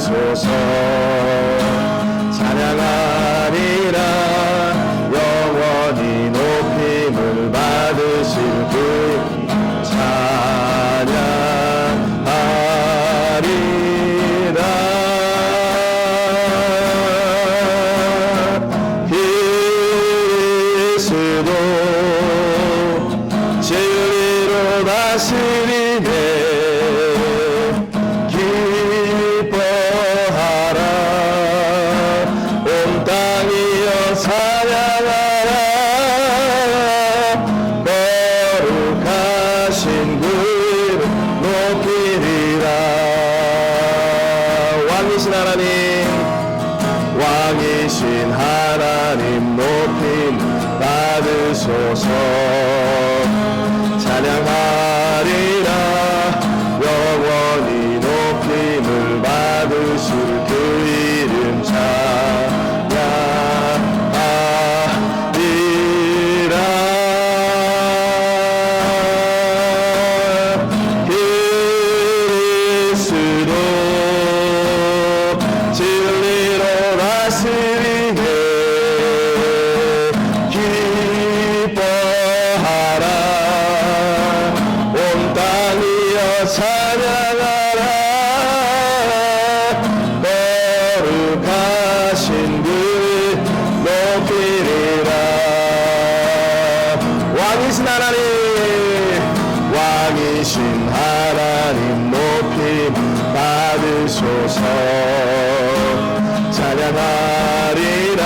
받으소서. 찬양하리라 영원히 높임을 받으실 그 찬양하리라. 그리스도 진리로 다스리네. 기뻐하라 온 땅이여 찬양하라. 거룩하신 그 이름 높이리라. 왕이신 하나님, 왕이신 하나님 높임 받으소서. 찬양하리라 영원히 높임을 받으실 그 이름 찬양하리라. 그리스도 진리로 다스리네. 기뻐하라 온 땅이여 찬양하라. 거룩하신 그 높이리라. 왕이신 하나님, 왕이신 하나님 높임 받으소서. 찬양하리라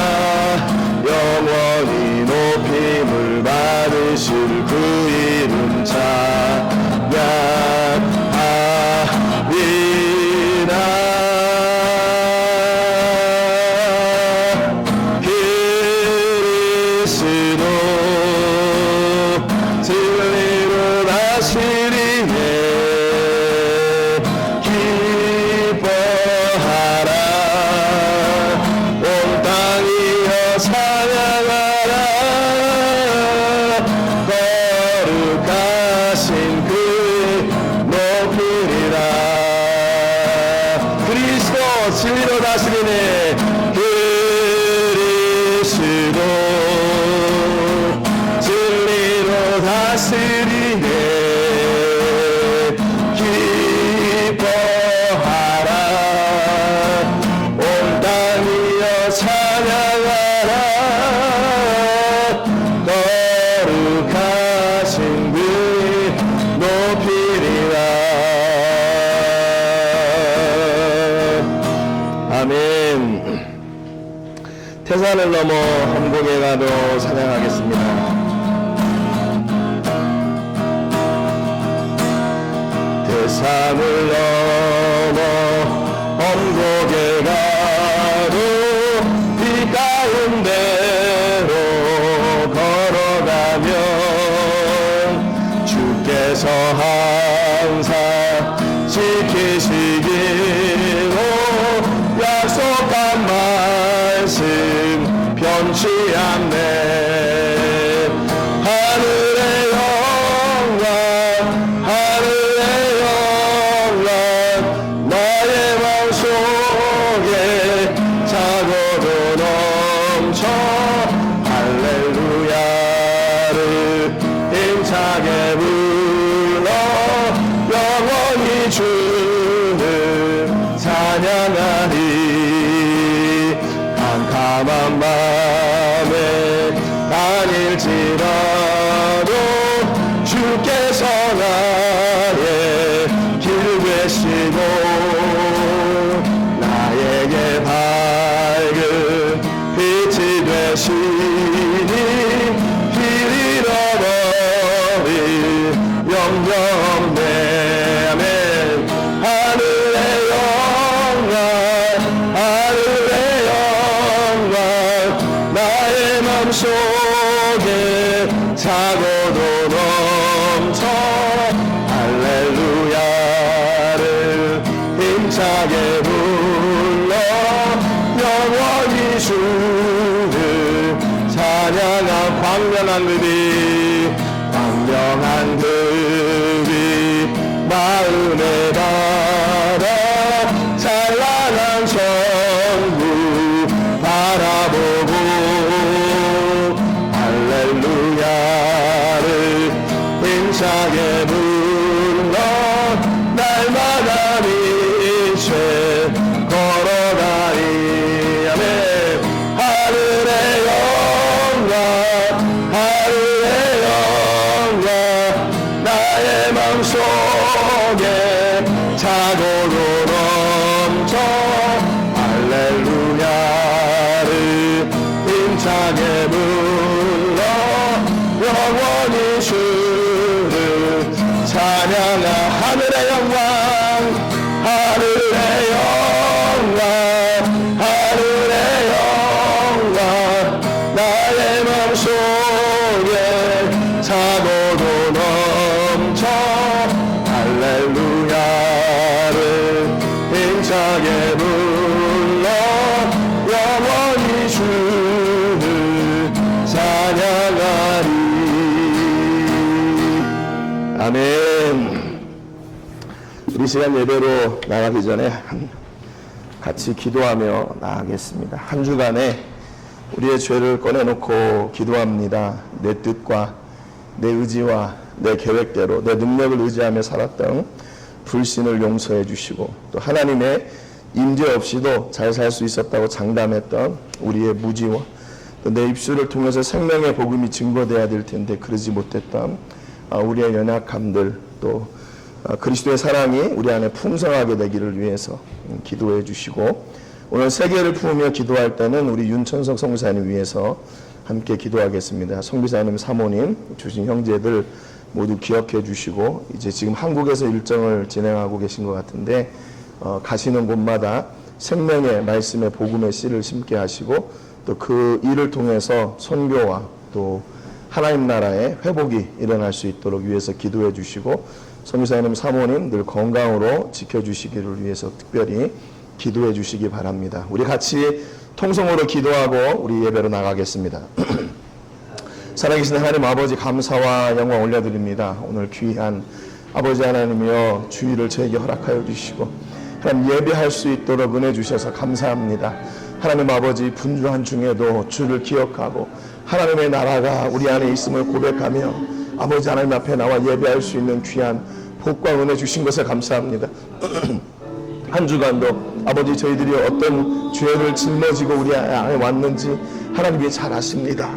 영원히 높임을 받으실 그 이름 찬양하리라. 그리스도 진리로 다스리네. 기뻐하라 온 땅이여 찬양하라. 거룩하신 그 높이리라. 그리스도 진리로 다스리네. 그리스도 진리로 다스리네. 기뻐하라 온 땅이여 찬양하라. 거룩하신 그 높이리라. 아멘. 태산을 넘어 험곡에 가도 찬양하겠습니다. 태산을 넘어 험곡에 가도 비 가운데로 걸어가면 주께서 항상 지키시기로 약속한 말씀 변치 않네. 하늘의 영광 하늘의 영광 나의 마음속에 차고도 넘쳐 할렐루야를 힘차게 불러 영원히 주를 찬양하리. 캄캄한 밤에 다닐지라도 주께서 나의 길 되시고 나에게 밝은 빛이 되시니 길 잃어버린 영영 없네. 아멘. 하늘의 영광 하늘의 영광 나의 맘속에 차고도 넘쳐 할렐루야를 힘차게 불러 영원히 주를 찬양한 광명한 급이 광명한 급이 마음에 달아 찬란한 힘차게 불러 영원히 주를 찬양하. 하늘의 영광 하늘의 영광 하늘의 영광 나의 맘속에 차고도 넘쳐 할렐루야를 힘차게 불러 영원히 주를 찬양하리. 아멘. 우리 시간 예배로 나가기 전에 같이 기도하며 나가겠습니다. 한 주간에 우리의 죄를 꺼내놓고 기도합니다. 내 뜻과 내 의지와 내 계획대로 내 능력을 의지하며 살았던 불신을 용서해 주시고, 또 하나님의 임재 없이도 잘 살 수 있었다고 장담했던 우리의 무지와 또 내 입술을 통해서 생명의 복음이 증거돼야 될 텐데 그러지 못했던 우리의 연약함들, 또 그리스도의 사랑이 우리 안에 풍성하게 되기를 위해서 기도해 주시고, 오늘 세계를 품으며 기도할 때는 우리 윤천석 성비사님 위해서 함께 기도하겠습니다. 성비사님, 사모님, 주신 형제들 모두 기억해 주시고, 이제 지금 한국에서 일정을 진행하고 계신 것 같은데 가시는 곳마다 생명의 말씀의 복음의 씨를 심게 하시고, 또 그 일을 통해서 선교와 또 하나님 나라의 회복이 일어날 수 있도록 위해서 기도해 주시고, 성비사님, 사모님 늘 건강으로 지켜주시기를 위해서 특별히 기도해 주시기 바랍니다. 우리 같이 통성으로 기도하고 우리 예배로 나가겠습니다. 살아계신 하나님 아버지, 감사와 영광 올려드립니다. 오늘 귀한 아버지 하나님이여, 주의를 저에게 허락하여 주시고 하나님 예배할 수 있도록 은혜 주셔서 감사합니다. 하나님 아버지, 분주한 중에도 주를 기억하고 하나님의 나라가 우리 안에 있음을 고백하며 아버지 하나님 앞에 나와 예배할 수 있는 귀한 복과 은혜 주신 것에 감사합니다. 한 주간도 아버지, 저희들이 어떤 죄를 짊어지고 우리 안에 왔는지 하나님이 잘 아십니다.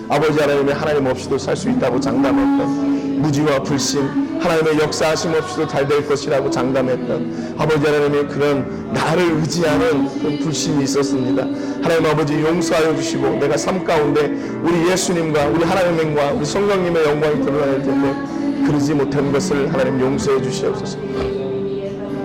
아버지 하나님의 하나님 없이도 살 수 있다고 장담했던 무지와 불신, 하나님의 역사하심 없이도 잘 될 것이라고 장담했던 아버지 하나님의 그런 나를 의지하는 그런 불신이 있었습니다. 하나님 아버지, 용서하여 주시고 내가 삶 가운데 우리 예수님과 우리 하나님과 우리 성령님의 영광이 드러날 텐데 그러지 못한 것을 하나님 용서해 주시옵소서.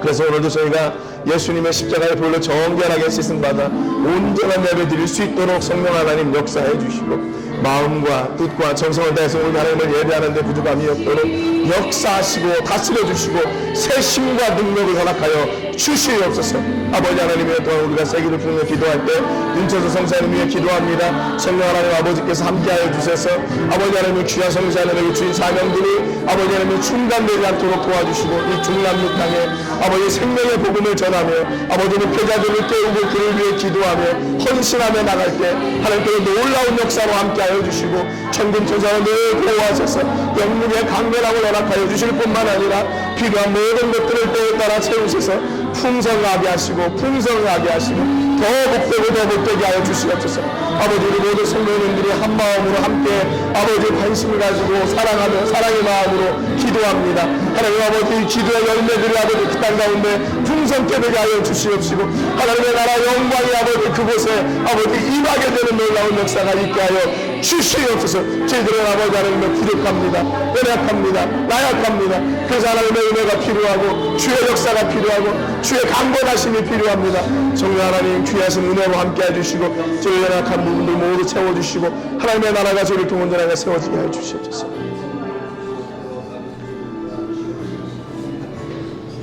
그래서 오늘도 저희가 예수님의 십자가의 보혈로 정결하게 씻음받아 온전한 예배 드릴 수 있도록 성령 하나님 역사해 주시고, 마음과 뜻과 정성을 다해서 오늘 하나님을 예배하는 데 부족함이 없도록 역사하시고 다스려 주시고 새 힘과 능력을 허락하여 주시옵소서. 아버지 하나님의 또한 우리가 세기를 품으며 기도할 때 윤천석 성사님 위해 기도합니다. 성령 하나님 아버지께서 함께하여 주셔서 아버지 하나님의 귀한 성사님에게 주인 사명들이 아버지 하나님의 중단되지 않도록 도와주시고, 이 중남미 땅에 아버지 생명의 복음을 전하며 아버지는 패자들을 깨우고 그를 위해 기도하며 헌신하며 나갈 때 하나님께서 놀라운 역사로 함께하여 주시고 천군 천사를 늘 보호하셔서 영육의 강건함을 허락하여 주실 뿐만 아니라 필요한 모든 것들을 때에 따라 채우셔서 풍성하게 하시고 풍성하게 하시고 더 복되고 더 복되게 하여 주시옵소서. 아버지, 우리 모든 성도님들이 한 마음으로 함께 아버지 관심을 가지고 사랑하며 사랑의 마음으로 기도합니다. 하나님 아버지, 기도의 열매들이 아버지 그 땅 가운데 풍성케 되게 하여 주시옵시고 하나님의 나라 영광이 아버지 그곳에 아버지 임하게 되는 놀라운 역사가 있게 하여 주시옵소서. 저희들은 아버지 하나님의 부족합니다. 연약합니다. 나약합니다. 그래서 하나님의 은혜가 필요하고 주의 역사가 필요하고 주의 강건하심이 필요합니다. 성령 하나님 귀하신 은혜로 함께 해주시고 저희 연약한 부분들 모두 채워주시고 하나님의 나라가 저희를 통해 온전하게 세워지게 하여 주시옵소서.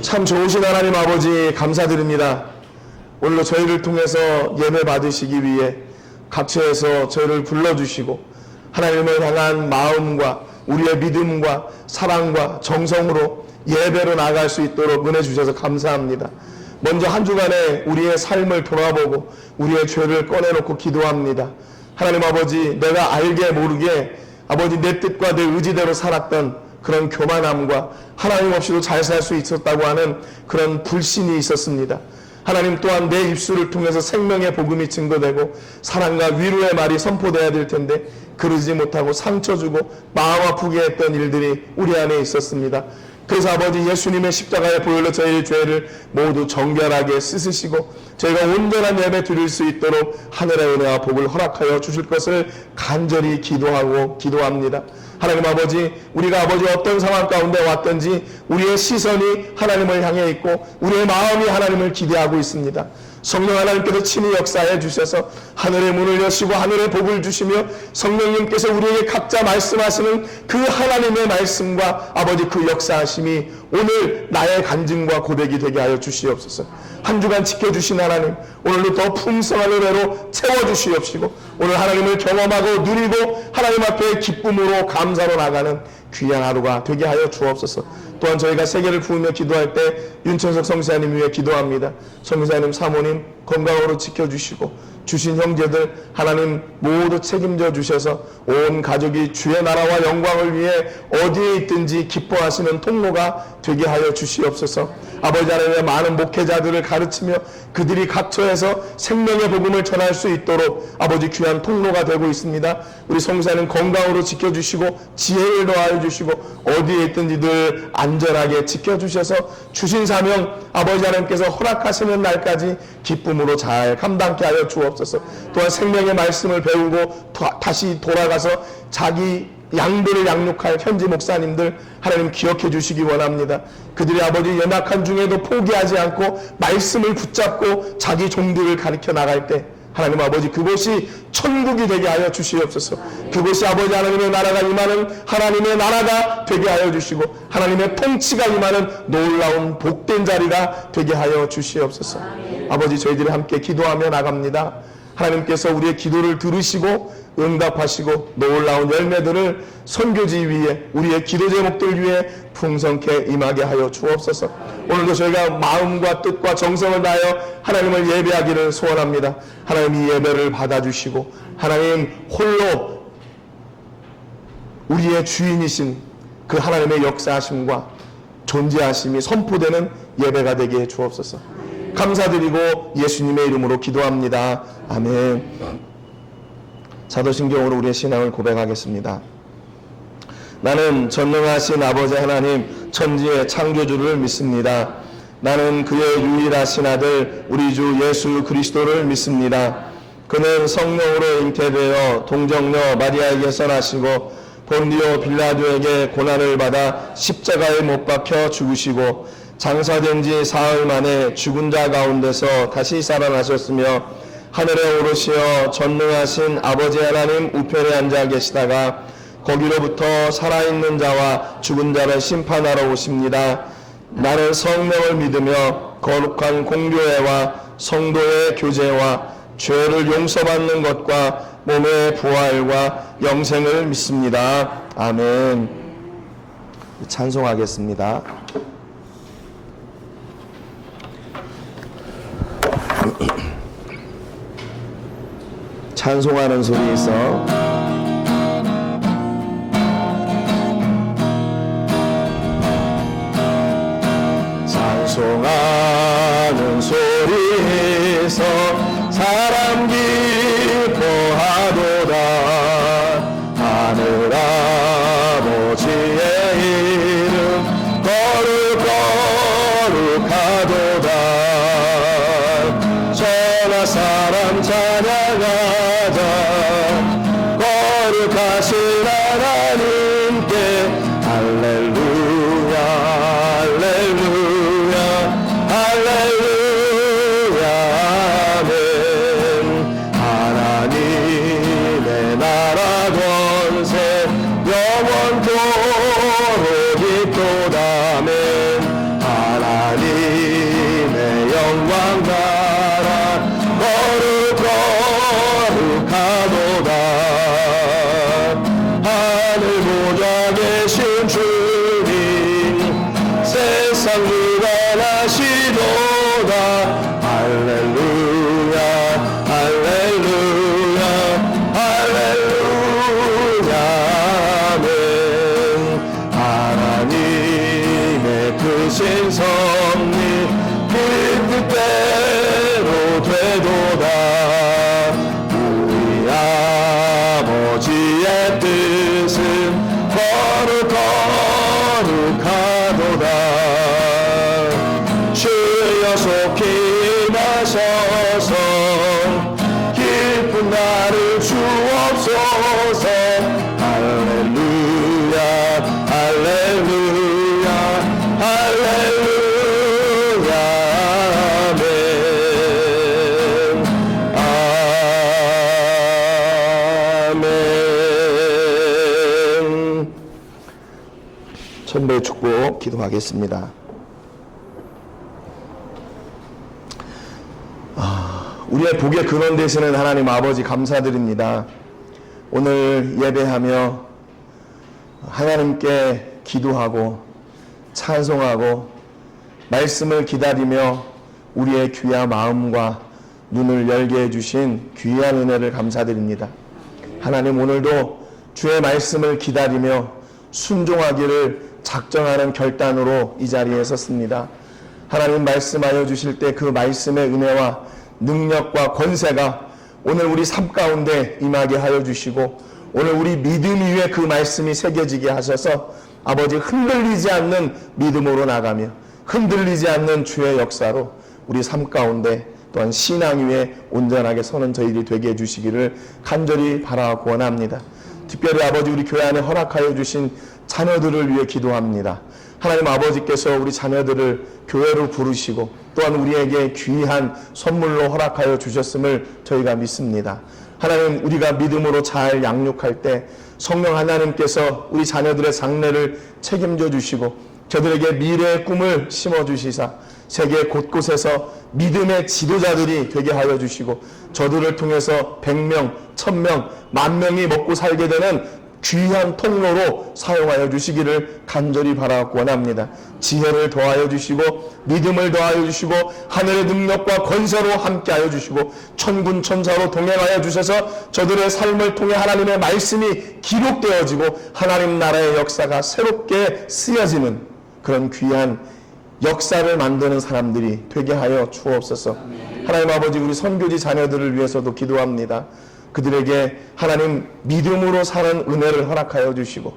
참 좋으신 하나님 아버지, 감사드립니다. 오늘도 저희를 통해서 예배 받으시기 위해 각처에서 저희를 불러주시고 하나님을 향한 마음과 우리의 믿음과 사랑과 정성으로 예배로 나아갈 수 있도록 은혜 주셔서 감사합니다. 먼저 한 주간에 우리의 삶을 돌아보고 우리의 죄를 꺼내놓고 기도합니다. 하나님 아버지, 내가 알게 모르게 아버지 내 뜻과 내 의지대로 살았던 그런 교만함과 하나님 없이도 잘 살 수 있었다고 하는 그런 불신이 있었습니다. 하나님 또한 내 입술을 통해서 생명의 복음이 증거되고 사랑과 위로의 말이 선포되어야 될 텐데 그러지 못하고 상처 주고 마음 아프게 했던 일들이 우리 안에 있었습니다. 그래서 아버지 예수님의 십자가의 보혈로 저희의 죄를 모두 정결하게 씻으시고 저희가 온전한 예배 드릴 수 있도록 하늘의 은혜와 복을 허락하여 주실 것을 간절히 기도합니다. 하나님 아버지, 우리가 아버지 어떤 상황 가운데 왔든지 우리의 시선이 하나님을 향해 있고 우리의 마음이 하나님을 기대하고 있습니다. 성령 하나님께서 친히 역사해 주셔서 하늘의 문을 여시고 하늘의 복을 주시며 성령님께서 우리에게 각자 말씀하시는 그 하나님의 말씀과 아버지 그 역사하심이 오늘 나의 간증과 고백이 되게 하여 주시옵소서. 한 주간 지켜주신 하나님, 오늘도 더 풍성한 은혜로 채워주시옵시고 오늘 하나님을 경험하고 누리고 하나님 앞에 기쁨으로 감사로 나가는 귀한 하루가 되게 하여 주옵소서. 또한 저희가 세계를 부으며 기도할 때 윤천석 성사님 위해 기도합니다. 성사님 사모님 건강으로 지켜주시고 주신 형제들 하나님 모두 책임져 주셔서 온 가족이 주의 나라와 영광을 위해 어디에 있든지 기뻐하시는 통로가 되게 하여 주시옵소서. 아버지 하나님의 많은 목회자들을 가르치며 그들이 각처에서 생명의 복음을 전할 수 있도록 아버지 귀한 통로가 되고 있습니다. 우리 성사님 건강으로 지켜주시고 지혜를 더하여 주시고 어디에 있든지 늘 안전하게 지켜주셔서 주신 사명 아버지 하나님께서 허락하시는 날까지 기쁨으로 잘 감당케 하여 주옵소서. 또한 생명의 말씀을 배우고 다시 돌아가서 자기 양들을 양육할 현지 목사님들 하나님 기억해 주시기 원합니다. 그들이 아버지 연약한 중에도 포기하지 않고 말씀을 붙잡고 자기 종들을 가르쳐 나갈 때 하나님 아버지 그곳이 천국이 되게 하여 주시옵소서. 그곳이 아버지 하나님의 나라가 임하는 하나님의 나라가 되게 하여 주시고 하나님의 통치가 임하는 놀라운 복된 자리가 되게 하여 주시옵소서. 아버지 저희들이 함께 기도하며 나갑니다. 하나님께서 우리의 기도를 들으시고 응답하시고 놀라운 열매들을 선교지 위에 우리의 기도 제목들 위에 풍성케 임하게 하여 주옵소서. 오늘도 저희가 마음과 뜻과 정성을 다하여 하나님을 예배하기를 소원합니다. 하나님 이 예배를 받아주시고 하나님 홀로 우리의 주인이신 그 하나님의 역사하심과 존재하심이 선포되는 예배가 되게 해 주옵소서. 감사드리고 예수님의 이름으로 기도합니다. 아멘. 사도신경으로 우리의 신앙을 고백하겠습니다. 나는 전능하신 아버지 하나님 천지의 창조주를 믿습니다. 나는 그의 유일하신 아들 우리 주 예수 그리스도를 믿습니다. 그는 성령으로 잉태되어 동정녀 마리아에게서 나시고 본디오 빌라도에게 고난을 받아 십자가에 못 박혀 죽으시고 장사된 지 사흘 만에 죽은 자 가운데서 다시 살아나셨으며 하늘에 오르시어 전능하신 아버지 하나님 우편에 앉아 계시다가 거기로부터 살아있는 자와 죽은 자를 심판하러 오십니다. 나는 성령을 믿으며 거룩한 공교회와 성도의 교제와 죄를 용서받는 것과 몸의 부활과 영생을 믿습니다. 아멘. 찬송하겠습니다. 찬송하는 소리 있어. 찬송하는 소리 있어 사람 기뻐하도다. 하늘 아버지의 이름 거룩하도다. 전하 사람 찬양하자. 거룩하신 하나님께 할렐루야 할렐루야 할렐루야 아멘. 하나님의 나라 권세 영원토록 있도다. 아멘. 하나님의 영광 나라 거룩하도다. 하늘 보좌 계신 주님 세상 주관하시도다. 할렐루야 할렐루야 할렐루야 아멘. 하나님의 크신 섭리 그 뜻대로 되도다. 우리 아버지의 뜻은 거룩하도다. 임하셔서 기쁜 나를 주옵소서. 할렐루야 할렐루야 할렐루야 아멘. 천배의 축복 기도하겠습니다. 우리의 복의 근원 되시는 하나님 아버지 감사드립니다. 오늘 예배하며 하나님께 기도하고 찬송하고 말씀을 기다리며 우리의 귀한 마음과 눈을 열게 해주신 귀한 은혜를 감사드립니다. 하나님, 오늘도 주의 말씀을 기다리며 순종하기를 작정하는 결단으로 이 자리에 섰습니다. 하나님 말씀하여 주실 때 그 말씀의 은혜와 능력과 권세가 오늘 우리 삶 가운데 임하게 하여 주시고, 오늘 우리 믿음 위에 그 말씀이 새겨지게 하셔서 아버지 흔들리지 않는 믿음으로 나가며 흔들리지 않는 주의 역사로 우리 삶 가운데 또한 신앙 위에 온전하게 서는 저희들이 되게 해주시기를 간절히 바라고 원합니다. 특별히 아버지 우리 교회 안에 허락하여 주신 자녀들을 위해 기도합니다. 하나님 아버지께서 우리 자녀들을 교회로 부르시고 또한 우리에게 귀한 선물로 허락하여 주셨음을 저희가 믿습니다. 하나님, 우리가 믿음으로 잘 양육할 때 성령 하나님께서 우리 자녀들의 장래를 책임져 주시고 저들에게 미래의 꿈을 심어주시사 세계 곳곳에서 믿음의 지도자들이 되게 하여 주시고 저들을 통해서 100명, 1000명, 10,000명이 먹고 살게 되는 귀한 통로로 사용하여 주시기를 간절히 바라고 원합니다. 지혜를 더하여 주시고 믿음을 더하여 주시고 하늘의 능력과 권세로 함께하여 주시고 천군 천사로 동행하여 주셔서 저들의 삶을 통해 하나님의 말씀이 기록되어지고 하나님 나라의 역사가 새롭게 쓰여지는 그런 귀한 역사를 만드는 사람들이 되게 하여 주옵소서. 하나님 아버지, 우리 선교지 자녀들을 위해서도 기도합니다. 그들에게 하나님 믿음으로 사는 은혜를 허락하여 주시고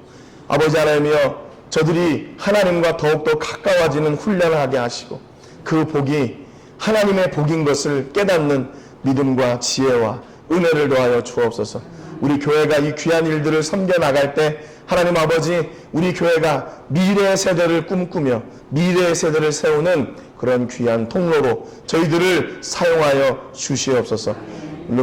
아버지 하나님이여 저들이 하나님과 더욱더 가까워지는 훈련을 하게 하시고 그 복이 하나님의 복인 것을 깨닫는 믿음과 지혜와 은혜를 더하여 주옵소서. 우리 교회가 이 귀한 일들을 섬겨나갈 때 하나님 아버지, 우리 교회가 미래의 세대를 꿈꾸며 미래의 세대를 세우는 그런 귀한 통로로 저희들을 사용하여 주시옵소서.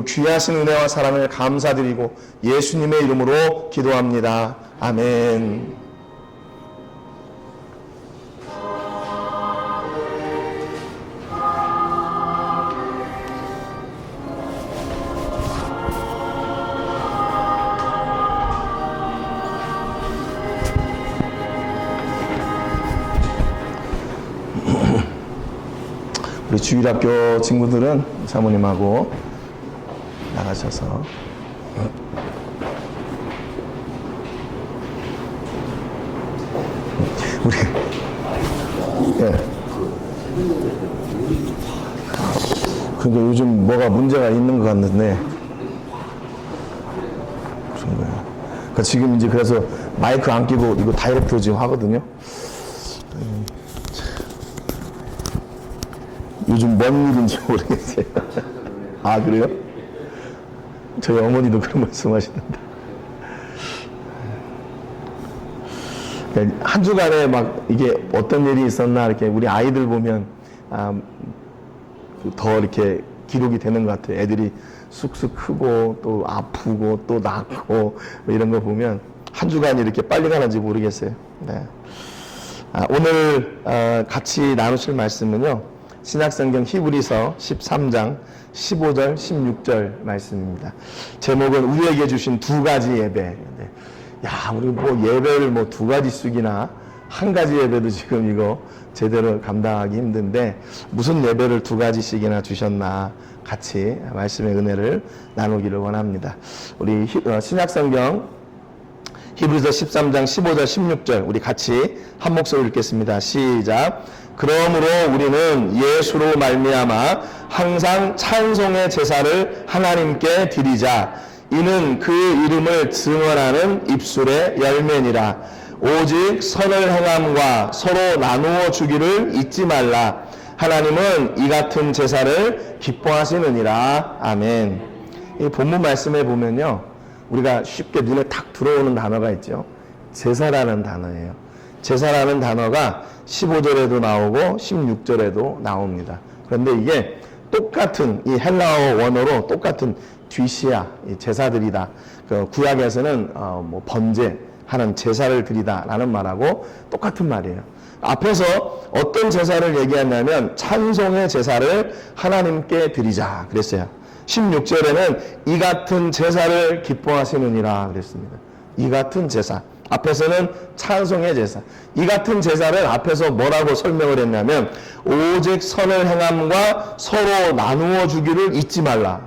귀하신 은혜와 사랑을 감사드리고 예수님의 이름으로 기도합니다. 아멘. 우리 주일학교 친구들은 사모님하고 나가셔서 우리 그러니까 요즘 뭐가 문제가 있는 것 같는데 그런 거예요. 그러니까 지금 이제 그래서 마이크 안 끼고 이거 다이렉트로 지금 하거든요. 요즘 뭔 일인지 모르겠어요. 아, 그래요? 저희 어머니도 그런 말씀 하시는데. 한 주간에 막 이게 어떤 일이 있었나 이렇게 우리 아이들 보면 더 이렇게 기록이 되는 것 같아요. 애들이 쑥쑥 크고 또 아프고 또 낳고 이런 거 보면 한 주간이 이렇게 빨리 가는지 모르겠어요. 네. 오늘 같이 나누실 말씀은요, 신약성경 히브리서 13장 15절 16절 말씀입니다. 제목은 우리에게 주신 두 가지 예배. 야, 우리 뭐 예배를 뭐 두 가지씩이나 한 가지 예배도 지금 이거 제대로 감당하기 힘든데 무슨 예배를 두 가지씩이나 주셨나 같이 말씀의 은혜를 나누기를 원합니다. 우리 신약성경 히브리서 13장 15절 16절 우리 같이 한 목소리 읽겠습니다. 시작. 그러므로 우리는 예수로 말미암아 항상 찬송의 제사를 하나님께 드리자. 이는 그 이름을 증언하는 입술의 열매니라. 오직 선을 행함과 서로 나누어 주기를 잊지 말라. 하나님은 이 같은 제사를 기뻐하시느니라. 아멘. 이 본문 말씀에 보면요, 우리가 쉽게 눈에 탁 들어오는 단어가 있죠. 제사라는 단어예요. 제사라는 단어가 15절에도 나오고 16절에도 나옵니다. 그런데 이게 똑같은 이 헬라어 원어로 똑같은 뒤시야, 이 제사들이다. 그 구약에서는 뭐 번제하는 제사를 드리다라는 말하고 똑같은 말이에요. 앞에서 어떤 제사를 얘기했냐면 찬송의 제사를 하나님께 드리자 그랬어요. 16절에는 이 같은 제사를 기뻐하시느니라 그랬습니다. 이 같은 제사. 앞에서는 찬송의 제사. 이 같은 제사를 앞에서 뭐라고 설명을 했냐면 오직 선을 행함과 서로 나누어 주기를 잊지 말라.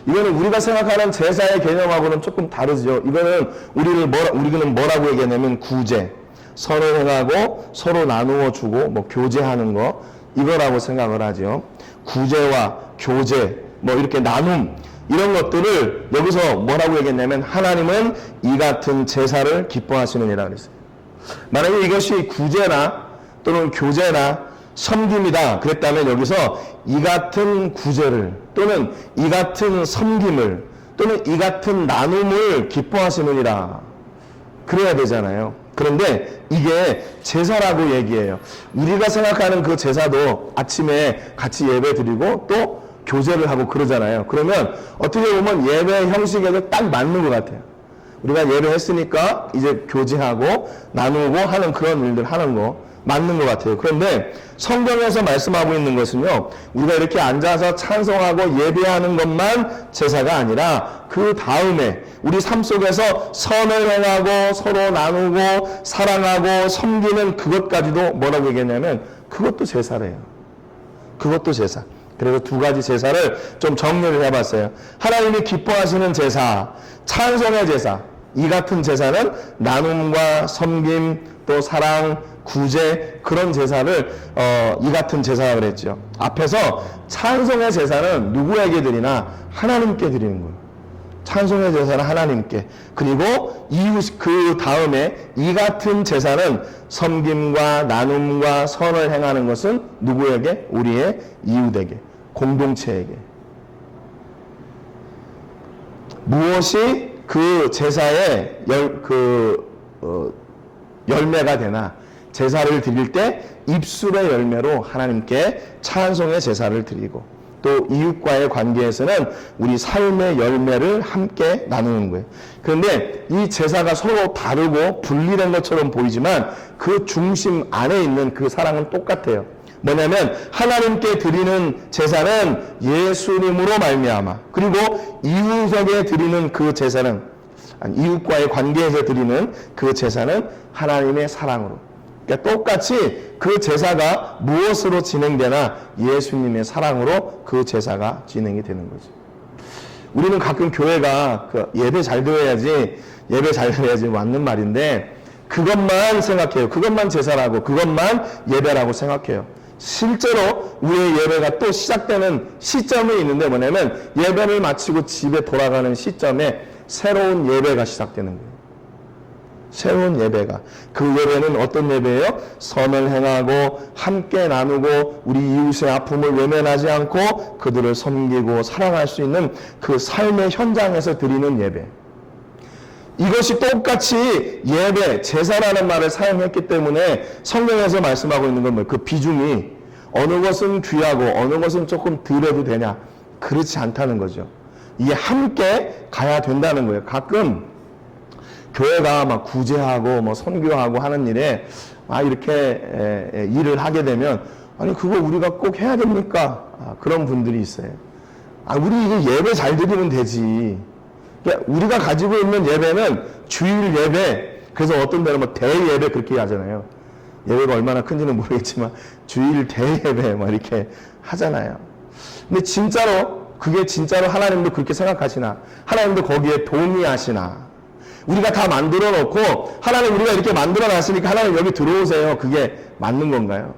이거는 우리가 생각하는 제사의 개념하고는 조금 다르죠. 이거는 우리는 뭐라고 얘기하냐면 구제. 선을 행하고 서로 나누어 주고 뭐 교제하는 거 이거라고 생각을 하죠. 구제와 교제 뭐 이렇게 나눔 이런 것들을 여기서 뭐라고 얘기했냐면 하나님은 이 같은 제사를 기뻐하시느니라 그랬어요. 만약에 이것이 구제나 또는 교제나 섬김이다 그랬다면 여기서 이 같은 구제를 또는 이 같은 섬김을 또는 이 같은 나눔을 기뻐하시느니라 그래야 되잖아요. 그런데 이게 제사라고 얘기해요. 우리가 생각하는 그 제사도 아침에 같이 예배 드리고 또 교제를 하고 그러잖아요. 그러면 어떻게 보면 예배 형식에도 딱 맞는 것 같아요. 우리가 예배했으니까 이제 교제하고 나누고 하는 그런 일들 하는 거 맞는 것 같아요. 그런데 성경에서 말씀하고 있는 것은요, 우리가 이렇게 앉아서 찬송하고 예배하는 것만 제사가 아니라 그 다음에 우리 삶 속에서 선을 행하고 서로 나누고 사랑하고 섬기는 그것까지도 뭐라고 얘기했냐면 그것도 제사래요. 그것도 제사. 그래서 두 가지 제사를 좀 정리를 해봤어요. 하나님이 기뻐하시는 제사, 찬송의 제사. 이 같은 제사는 나눔과 섬김, 또 사랑, 구제 그런 제사를 이 같은 제사라 그랬죠. 앞에서 찬송의 제사는 누구에게 드리나 하나님께 드리는 거예요. 찬송의 제사는 하나님께. 그리고 이웃 그 다음에 이 같은 제사는 섬김과 나눔과 선을 행하는 것은 누구에게? 우리의 이웃에게, 공동체에게. 무엇이 그 제사의 열매가 되나? 제사를 드릴 때 입술의 열매로 하나님께 찬송의 제사를 드리고 또 이웃과의 관계에서는 우리 삶의 열매를 함께 나누는 거예요. 그런데 이 제사가 서로 다르고 분리된 것처럼 보이지만 그 중심 안에 있는 그 사랑은 똑같아요. 뭐냐면 하나님께 드리는 제사는 예수님으로 말미암아, 그리고 이웃에게 드리는 그 제사는 이웃과의 관계에서 드리는 그 제사는 하나님의 사랑으로. 그러니까 똑같이 그 제사가 무엇으로 진행되나 예수님의 사랑으로 그 제사가 진행이 되는 거죠. 우리는 가끔 교회가 예배 잘 드려야지 맞는 말인데 그것만 생각해요. 그것만 제사라고, 그것만 예배라고 생각해요. 실제로 우리의 예배가 또 시작되는 시점이 있는데 뭐냐면 예배를 마치고 집에 돌아가는 시점에 새로운 예배가 시작되는 거예요. 새로운 예배가. 그 예배는 어떤 예배예요? 선을 행하고 함께 나누고 우리 이웃의 아픔을 외면하지 않고 그들을 섬기고 사랑할 수 있는 그 삶의 현장에서 드리는 예배. 이것이 똑같이 예배, 제사라는 말을 사용했기 때문에 성경에서 말씀하고 있는 건 뭐예요? 그 비중이 어느 것은 귀하고 어느 것은 조금 덜해도 되냐? 그렇지 않다는 거죠. 이게 함께 가야 된다는 거예요. 가끔 교회가 막 구제하고 뭐 선교하고 하는 일에 이렇게 일을 하게 되면 아니 그거 우리가 꼭 해야 됩니까? 그런 분들이 있어요. 우리 이거 예배 잘 드리면 되지. 그러니까 우리가 가지고 있는 예배는 주일 예배, 그래서 어떤 데는 뭐 대예배 그렇게 하잖아요. 예배가 얼마나 큰지는 모르겠지만 주일 대예배 뭐 이렇게 하잖아요. 근데 진짜로 그게 진짜로 하나님도 그렇게 생각하시나? 하나님도 거기에 동의하시나? 우리가 다 만들어 놓고 하나님 우리가 이렇게 만들어 놨으니까 하나님 여기 들어오세요. 그게 맞는 건가요?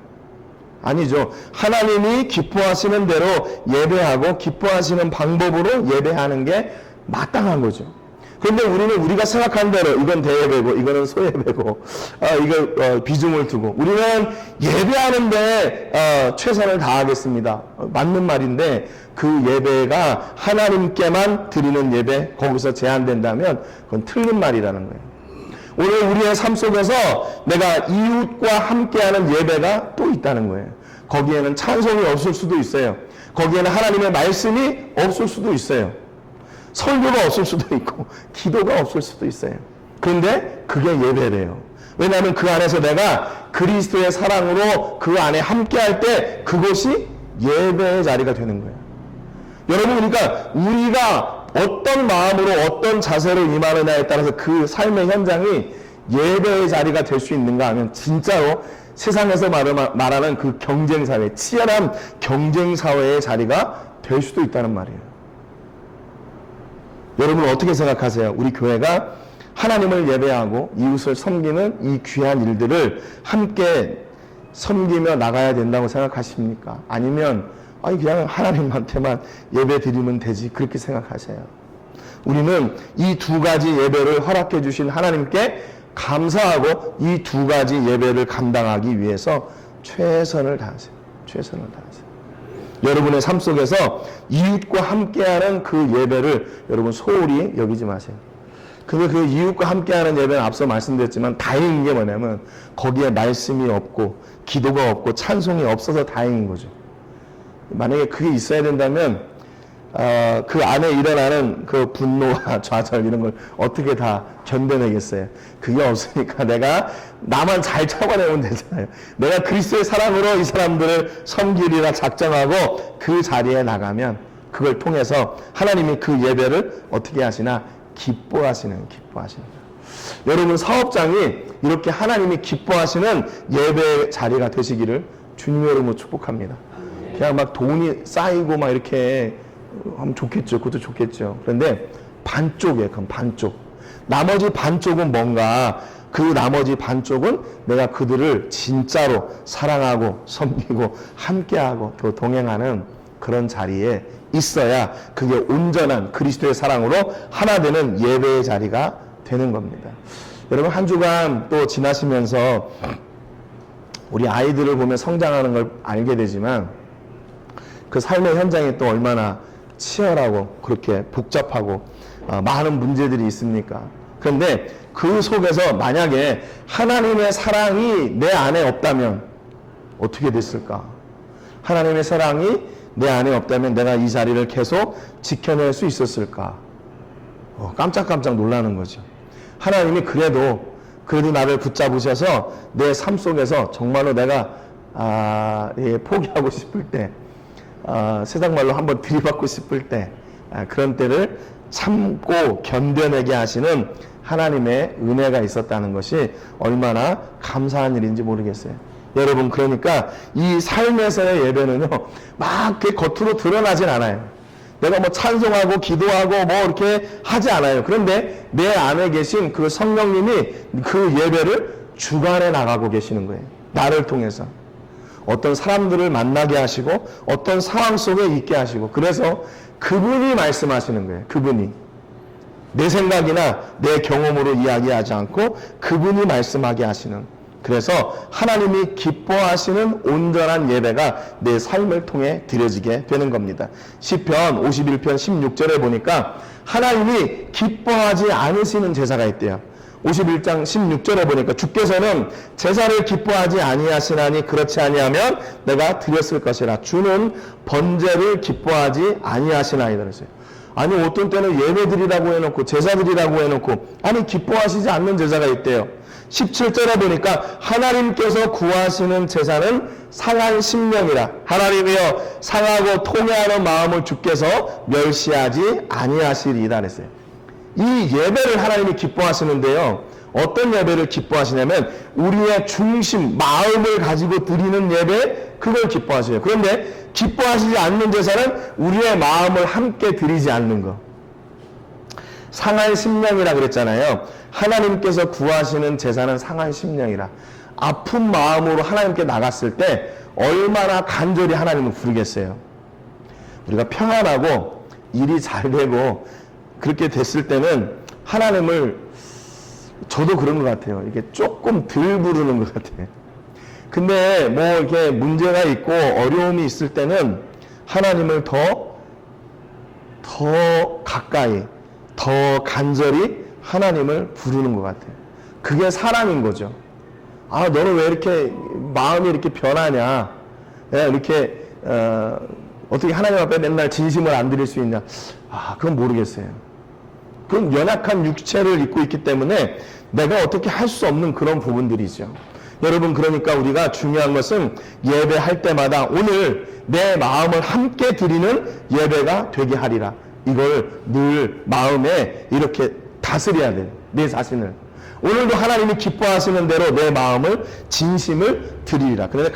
아니죠. 하나님이 기뻐하시는 대로 예배하고 기뻐하시는 방법으로 예배하는 게 마땅한 거죠. 근데 우리는 우리가 생각한 대로 이건 대예배고 이거는 소예배고 이거 비중을 두고 우리는 예배하는데 최선을 다하겠습니다. 맞는 말인데 그 예배가 하나님께만 드리는 예배 거기서 제한된다면 그건 틀린 말이라는 거예요. 오늘 우리의 삶 속에서 내가 이웃과 함께하는 예배가 또 있다는 거예요. 거기에는 찬송이 없을 수도 있어요. 거기에는 하나님의 말씀이 없을 수도 있어요. 설교가 없을 수도 있고 기도가 없을 수도 있어요. 그런데 그게 예배래요. 왜냐하면 그 안에서 내가 그리스도의 사랑으로 그 안에 함께할 때 그것이 예배의 자리가 되는 거예요. 여러분, 그러니까 우리가 어떤 마음으로 어떤 자세로 임하느냐에 따라서 그 삶의 현장이 예배의 자리가 될 수 있는가 하면 진짜로 세상에서 말하는 그 경쟁사회, 치열한 경쟁사회의 자리가 될 수도 있다는 말이에요. 여러분 어떻게 생각하세요? 우리 교회가 하나님을 예배하고 이웃을 섬기는 이 귀한 일들을 함께 섬기며 나가야 된다고 생각하십니까? 아니면 그냥 하나님한테만 예배 드리면 되지 그렇게 생각하세요? 우리는 이 두 가지 예배를 허락해 주신 하나님께 감사하고 이 두 가지 예배를 감당하기 위해서 최선을 다하세요. 최선을 다하세요. 여러분의 삶 속에서 이웃과 함께하는 그 예배를 여러분 소홀히 여기지 마세요. 근데 그 이웃과 함께하는 예배는 앞서 말씀드렸지만 다행인 게 뭐냐면 거기에 말씀이 없고 기도가 없고 찬송이 없어서 다행인 거죠. 만약에 그게 있어야 된다면 그 안에 일어나는 그 분노와 좌절 이런 걸 어떻게 다 견뎌내겠어요? 그게 없으니까 내가 나만 잘 참아내면 되잖아요. 내가 그리스도의 사랑으로 이 사람들을 섬기리라 작정하고 그 자리에 나가면 그걸 통해서 하나님이 그 예배를 어떻게 하시나? 기뻐하시는. 여러분 사업장이 이렇게 하나님이 기뻐하시는 예배 자리가 되시기를 주님의 이름으로 축복합니다. 그냥 막 돈이 쌓이고 막 이렇게 하면 좋겠죠. 그것도 좋겠죠. 그런데 반쪽이에요. 그럼 반쪽. 나머지 반쪽은 뭔가 그 나머지 반쪽은 내가 그들을 진짜로 사랑하고 섬기고 함께하고 또 동행하는 그런 자리에 있어야 그게 온전한 그리스도의 사랑으로 하나 되는 예배의 자리가 되는 겁니다. 여러분 한 주간 또 지나시면서 우리 아이들을 보면 성장하는 걸 알게 되지만 그 삶의 현장이 또 얼마나 치열하고 그렇게 복잡하고 많은 문제들이 있습니까? 그런데 그 속에서 만약에 하나님의 사랑이 내 안에 없다면 어떻게 됐을까? 하나님의 사랑이 내 안에 없다면 내가 이 자리를 계속 지켜낼 수 있었을까? 깜짝깜짝 놀라는 거죠. 하나님이 그래도 나를 붙잡으셔서 내 삶 속에서 정말로 내가 포기하고 싶을 때 세상 말로 한번 들이받고 싶을 때 그런 때를 참고 견뎌내게 하시는 하나님의 은혜가 있었다는 것이 얼마나 감사한 일인지 모르겠어요. 여러분 그러니까 이 삶에서의 예배는요 막 겉으로 드러나진 않아요. 내가 뭐 찬송하고 기도하고 뭐 이렇게 하지 않아요. 그런데 내 안에 계신 그 성령님이 그 예배를 주관해 나가고 계시는 거예요. 나를 통해서 어떤 사람들을 만나게 하시고 어떤 상황 속에 있게 하시고 그래서 그분이 말씀하시는 거예요. 그분이 내 생각이나 내 경험으로 이야기하지 않고 그분이 말씀하게 하시는, 그래서 하나님이 기뻐하시는 온전한 예배가 내 삶을 통해 드려지게 되는 겁니다. 시편 51편 16절에 보니까 하나님이 기뻐하지 않으시는 제사가 있대요. 51장 16절에 보니까 주께서는 제사를 기뻐하지 아니하시나니 그렇지 아니하면 내가 드렸을 것이라. 주는 번제를 기뻐하지 아니하시나이다 그랬어요. 아니 어떤 때는 예배드리라고 해놓고 제사드리라고 해놓고 아니 기뻐하시지 않는 제사가 있대요. 17절에 보니까 하나님께서 구하시는 제사는 상한 심령이라. 하나님이여 상하고 통회하는 마음을 주께서 멸시하지 아니하시리이다 그랬어요. 이 예배를 하나님이 기뻐하시는데요. 어떤 예배를 기뻐하시냐면 우리의 중심, 마음을 가지고 드리는 예배, 그걸 기뻐하세요. 그런데 기뻐하시지 않는 제사는 우리의 마음을 함께 드리지 않는 것. 상한 심령이라 그랬잖아요. 하나님께서 구하시는 제사는 상한 심령이라. 아픈 마음으로 하나님께 나갔을 때 얼마나 간절히 하나님을 부르겠어요. 우리가 평안하고 일이 잘 되고 그렇게 됐을 때는 하나님을, 저도 그런 것 같아요. 이게 조금 덜 부르는 것 같아요. 근데 뭐 이렇게 문제가 있고 어려움이 있을 때는 하나님을 더 가까이, 더 간절히 하나님을 부르는 것 같아요. 그게 사람인 거죠. 아, 너는 왜 이렇게 마음이 이렇게 변하냐? 이렇게 어떻게 하나님 앞에 맨날 진심을 안 드릴 수 있냐? 아, 그건 모르겠어요. 그건 연약한 육체를 입고 있기 때문에 내가 어떻게 할 수 없는 그런 부분들이죠. 여러분, 그러니까 우리가 중요한 것은 예배할 때마다 오늘 내 마음을 함께 드리는 예배가 되게 하리라. 이걸 늘 마음에 이렇게 다스려야 돼요. 내 자신을. 오늘도 하나님이 기뻐하시는 대로 내 마음을 진심을 드리리라. 그런데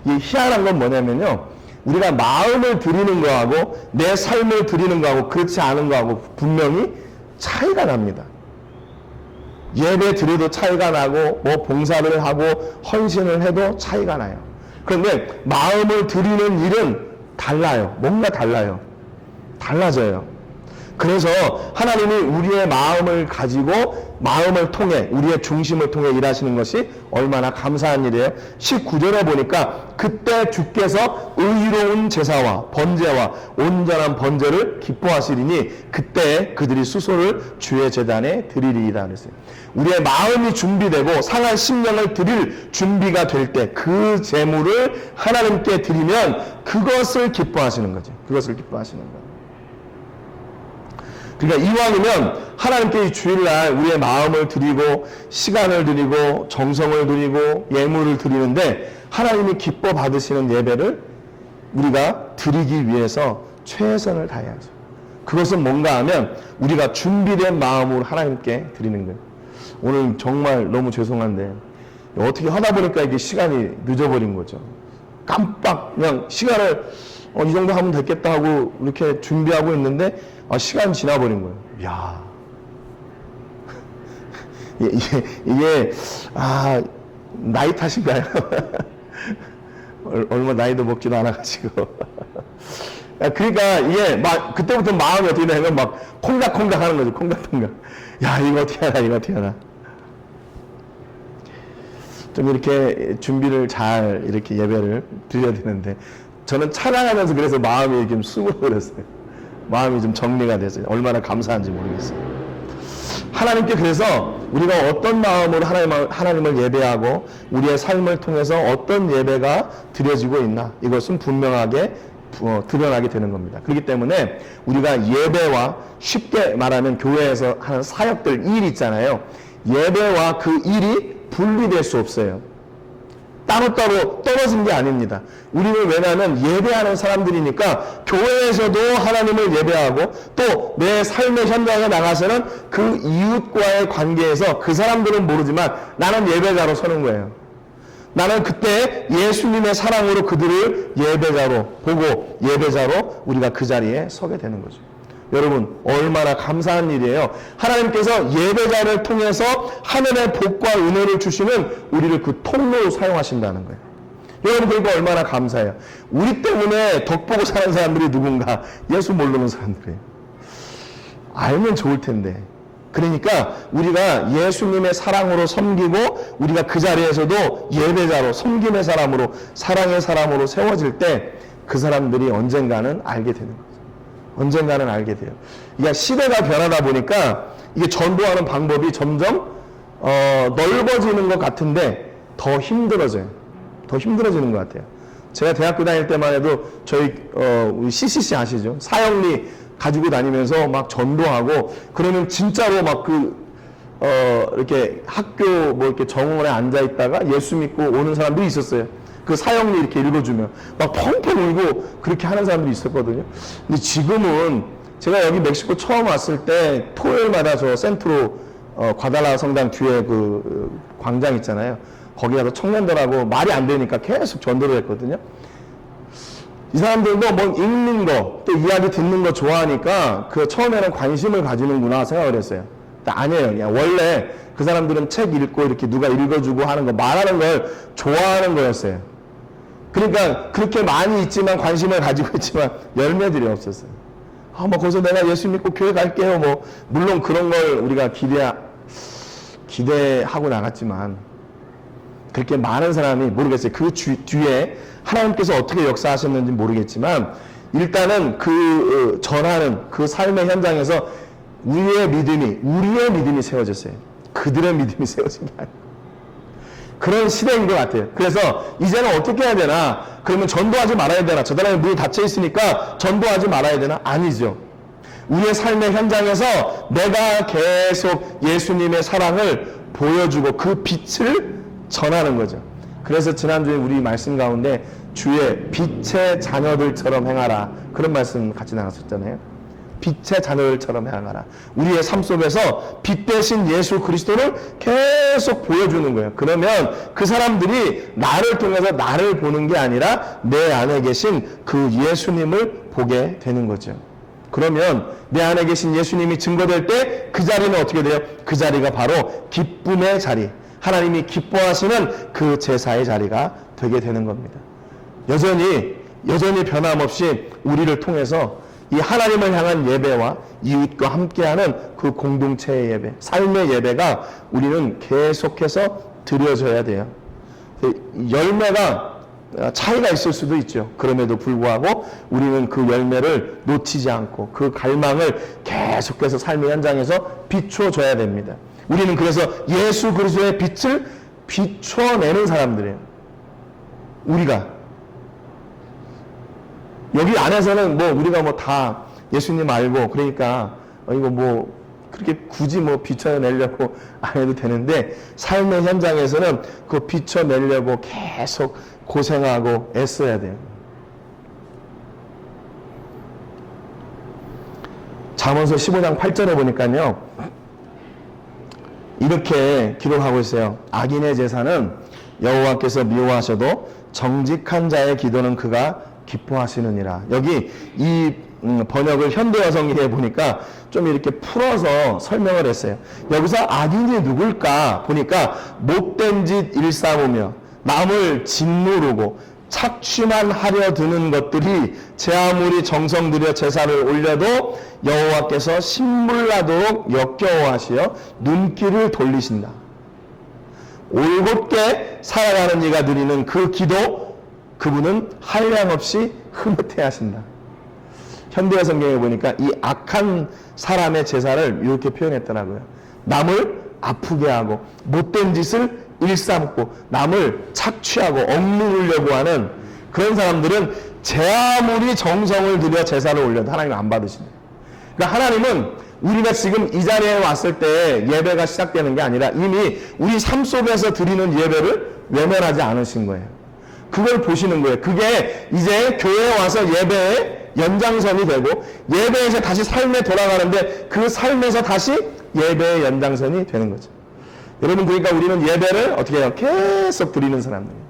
이 희한한 건 뭐냐면요, 우리가 마음을 드리는 거하고 내 삶을 드리는 거하고 그렇지 않은 거하고 분명히 차이가 납니다. 예배 드려도 차이가 나고 뭐 봉사를 하고 헌신을 해도 차이가 나요. 그런데 마음을 드리는 일은 달라요. 뭔가 달라요. 달라져요. 그래서 하나님이 우리의 마음을 가지고 마음을 통해, 우리의 중심을 통해 일하시는 것이 얼마나 감사한 일이에요. 19절에 보니까 그때 주께서 의로운 제사와 번제와 온전한 번제를 기뻐하시리니 그때 그들이 수소를 주의 제단에 드리리이다 그랬어요. 우리의 마음이 준비되고 상한 심령을 드릴 준비가 될 때 그 제물을 하나님께 드리면 그것을 기뻐하시는 거죠. 그것을 기뻐하시는 거예요. 그러니까 이왕이면 하나님께 이 주일날 우리의 마음을 드리고 시간을 드리고 정성을 드리고 예물을 드리는데 하나님이 기뻐 받으시는 예배를 우리가 드리기 위해서 최선을 다해야죠. 그것은 뭔가 하면 우리가 준비된 마음으로 하나님께 드리는 거예요. 오늘 정말 너무 죄송한데 어떻게 하다 보니까 이게 시간이 늦어버린 거죠. 깜빡 그냥 시간을 이 정도 하면 됐겠다 하고 이렇게 준비하고 있는데 시간 지나버린 거예요. 이야. 이게 나이 탓인가요? 얼마 나이도 먹지도 않아가지고. 그러니까 이게 막 그때부터 마음이 어떻게 되냐면 막 콩닥콩닥 하는 거죠. 콩닥콩닥. 야, 이거 어떻게 하나, 이거 어떻게 하나. 좀 이렇게 준비를 잘 이렇게 예배를 드려야 되는데 저는 찬양하면서 그래서 마음이 좀 수그러졌어요. 마음이 좀 정리가 됐어요. 얼마나 감사한지 모르겠어요. 하나님께 그래서 우리가 어떤 마음으로 하나님을 예배하고 우리의 삶을 통해서 어떤 예배가 드려지고 있나 이것은 분명하게 드러나게 되는 겁니다. 그렇기 때문에 우리가 예배와 쉽게 말하면 교회에서 하는 사역들 일 있잖아요. 예배와 그 일이 분리될 수 없어요. 따로따로 떨어진 게 아닙니다. 우리는 왜냐하면 예배하는 사람들이니까 교회에서도 하나님을 예배하고 또 내 삶의 현장에 나가서는 그 이웃과의 관계에서 그 사람들은 모르지만 나는 예배자로 서는 거예요. 나는 그때 예수님의 사랑으로 그들을 예배자로 보고 예배자로 우리가 그 자리에 서게 되는 거죠. 여러분 얼마나 감사한 일이에요. 하나님께서 예배자를 통해서 하늘의 복과 은혜를 주시는 우리를 그 통로로 사용하신다는 거예요. 여러분 그러니까 얼마나 감사해요. 우리 때문에 덕보고 사는 사람들이 누군가? 예수 모르는 사람들이에요. 알면 좋을 텐데. 그러니까 우리가 예수님의 사랑으로 섬기고 우리가 그 자리에서도 예배자로 섬김의 사람으로 사랑의 사람으로 세워질 때 그 사람들이 언젠가는 알게 되는 거예요. 언젠가는 알게 돼요. 이게 시대가 변하다 보니까 이게 전도하는 방법이 점점 넓어지는 것 같은데 더 힘들어져요. 더 힘들어지는 것 같아요. 제가 대학교 다닐 때만 해도 저희 우리 CCC 아시죠? 사형리 가지고 다니면서 막 전도하고 그러면 진짜로 막 이렇게 학교 뭐 이렇게 정원에 앉아 있다가 예수 믿고 오는 사람들이 있었어요. 그 사형리 이렇게 읽어주면 막 펑펑 울고 그렇게 하는 사람들이 있었거든요. 근데 지금은 제가 여기 멕시코 처음 왔을 때 토요일마다 저 센트로 과달라 성당 뒤에 그 광장 있잖아요. 거기 가서 청년들하고 말이 안 되니까 계속 전도를 했거든요. 이 사람들도 뭐 읽는 거, 또 이야기 듣는 거 좋아하니까 그 처음에는 관심을 가지는구나 생각을 했어요. 아니에요. 그냥 원래 그 사람들은 책 읽고 이렇게 누가 읽어주고 하는 거, 말하는 걸 좋아하는 거였어요. 그러니까 그렇게 많이 있지만 관심을 가지고 있지만 열매들이 없었어요. 뭐 거기서 내가 예수 믿고 교회 갈게요. 뭐 물론 그런 걸 우리가 기대하고 나갔지만 그렇게 많은 사람이 모르겠어요. 그 뒤에 하나님께서 어떻게 역사하셨는지 모르겠지만 일단은 그 전하는 그 삶의 현장에서 우리의 믿음이 세워졌어요. 그들의 믿음이 세워진 게 아니고 그런 시대인 것 같아요. 그래서 이제는 어떻게 해야 되나? 그러면 전도하지 말아야 되나? 저 사람이 문이 닫혀 있으니까 전도하지 말아야 되나? 아니죠. 우리의 삶의 현장에서 내가 계속 예수님의 사랑을 보여주고 그 빛을 전하는 거죠. 그래서 지난주에 우리 말씀 가운데 주의 빛의 자녀들처럼 행하라. 그런 말씀 같이 나눴었잖아요. 빛의 자녀들처럼 행하라. 우리의 삶 속에서 빛 대신 예수 그리스도를 계속 보여주는 거예요. 그러면 그 사람들이 나를 통해서 나를 보는 게 아니라 내 안에 계신 그 예수님을 보게 되는 거죠. 그러면 내 안에 계신 예수님이 증거될 때 그 자리는 어떻게 돼요? 그 자리가 바로 기쁨의 자리, 하나님이 기뻐하시는 그 제사의 자리가 되게 되는 겁니다. 여전히 변함없이 우리를 통해서 이 하나님을 향한 예배와 이웃과 함께하는 그 공동체의 예배, 삶의 예배가 우리는 계속해서 드려져야 돼요. 열매가 차이가 있을 수도 있죠. 그럼에도 불구하고 우리는 그 열매를 놓치지 않고 그 갈망을 계속해서 삶의 현장에서 비춰줘야 됩니다. 우리는 그래서 예수 그리스도의 빛을 비춰내는 사람들이에요. 우리가 여기 안에서는 뭐 우리가 뭐 다 예수님 알고 그러니까 이거 뭐 그렇게 굳이 뭐 비춰내려고 안 해도 되는데 삶의 현장에서는 그 비춰내려고 계속 고생하고 애써야 돼요. 잠언서 15장 8절에 보니까요 이렇게 기록하고 있어요. 악인의 제사는 여호와께서 미워하셔도 정직한 자의 기도는 그가 기뻐하시느니라. 여기 이 번역을 현대여성에 보니까 좀 이렇게 풀어서 설명을 했어요. 여기서 악인이 누굴까 보니까 못된 짓 일삼으며 남을 짓누르고 착취만 하려 드는 것들이 제 아무리 정성 들여 제사를 올려도 여호와께서 신물나도록 역겨워하시어 눈길을 돌리신다. 올곧게 살아가는 이가 드리는 그 기도 그분은 한량없이 흐뭇해 하신다. 현대어 성경에 보니까 이 악한 사람의 제사를 이렇게 표현했더라고요. 남을 아프게 하고 못된 짓을 일삼고 남을 착취하고 억누르려고 하는 그런 사람들은 제 아무리 정성을 들여 제사를 올려도 하나님 안 받으신대요. 그러니까 하나님은 우리가 지금 이 자리에 왔을 때 예배가 시작되는 게 아니라 이미 우리 삶 속에서 드리는 예배를 외면하지 않으신 거예요. 그걸 보시는 거예요. 그게 이제 교회에 와서 예배의 연장선이 되고 예배에서 다시 삶에 돌아가는데 그 삶에서 다시 예배의 연장선이 되는 거죠. 여러분 그러니까 우리는 예배를 어떻게 해요? 계속 드리는 사람들이에요.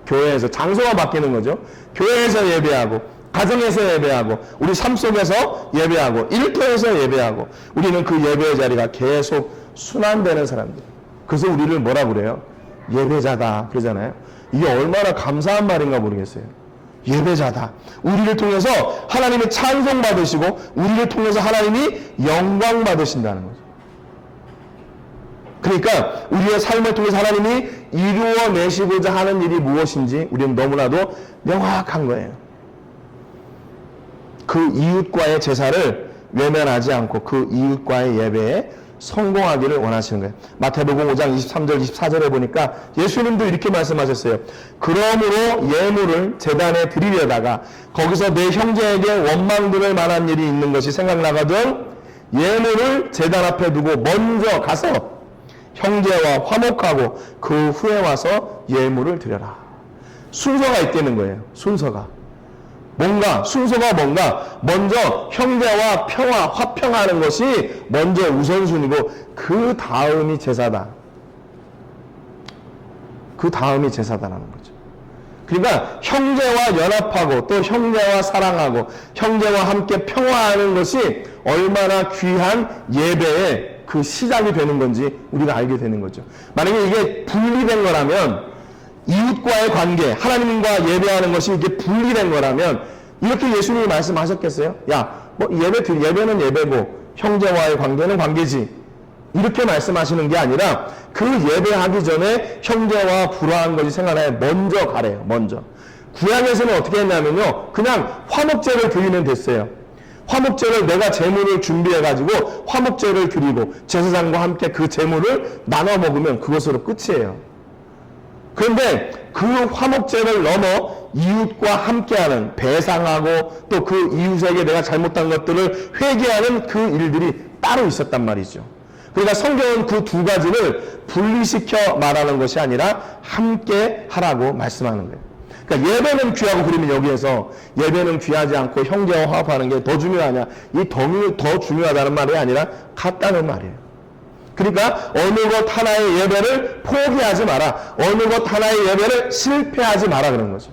교회에서 장소가 바뀌는 거죠. 교회에서 예배하고 가정에서 예배하고 우리 삶 속에서 예배하고 일터에서 예배하고 우리는 그 예배의 자리가 계속 순환되는 사람들. 그래서 우리를 뭐라 그래요? 예배자다 그러잖아요. 이게 얼마나 감사한 말인가 모르겠어요. 예배자다. 우리를 통해서 하나님이 찬송 받으시고 우리를 통해서 하나님이 영광 받으신다는 거죠. 그러니까 우리의 삶을 통해서 하나님이 이루어내시고자 하는 일이 무엇인지 우리는 너무나도 명확한 거예요. 그 이웃과의 제사를 외면하지 않고 그 이웃과의 예배에 성공하기를 원하시는 거예요. 마태복음 5장 23절 24절에 보니까 예수님도 이렇게 말씀하셨어요. 그러므로 예물을 제단에 드리려다가 거기서 내 형제에게 원망 들을 만한 일이 있는 것이 생각나거든 예물을 제단 앞에 두고 먼저 가서 형제와 화목하고 그 후에 와서 예물을 드려라. 순서가 있다는 거예요. 순서가 먼저 형제와 평화, 화평하는 것이 먼저 우선순위고 그 다음이 제사다. 그 다음이 제사다라는 거죠. 그러니까 형제와 연합하고 또 형제와 사랑하고 형제와 함께 평화하는 것이 얼마나 귀한 예배의 그 시작이 되는 건지 우리가 알게 되는 거죠. 만약에 이게 분리된 거라면 이웃과의 관계, 하나님과 예배하는 것이 이게 분리된 거라면 이렇게 예수님이 말씀하셨겠어요? 야, 뭐 예배는 예배고 형제와의 관계는 관계지 이렇게 말씀하시는 게 아니라 그 예배하기 전에 형제와 불화한 것이 생각나요. 먼저 가래요. 먼저. 구약에서는 어떻게 했냐면요, 그냥 화목제를 드리면 됐어요. 화목제를 내가 제물을 준비해가지고 화목제를 드리고 제사장과 함께 그 제물을 나눠 먹으면 그것으로 끝이에요. 그런데 그 화목제를 넘어 이웃과 함께하는, 배상하고 또 그 이웃에게 내가 잘못한 것들을 회개하는 그 일들이 따로 있었단 말이죠. 그러니까 성경은 그 두 가지를 분리시켜 말하는 것이 아니라 함께 하라고 말씀하는 거예요. 그러니까 예배는 귀하고, 그러면 여기에서 예배는 귀하지 않고 형제와 화합하는 게 더 중요하냐, 이 더 중요하다는 말이 아니라 같다는 말이에요. 그러니까 어느 것 하나의 예배를 포기하지 마라, 어느 것 하나의 예배를 실패하지 마라 그런 거죠.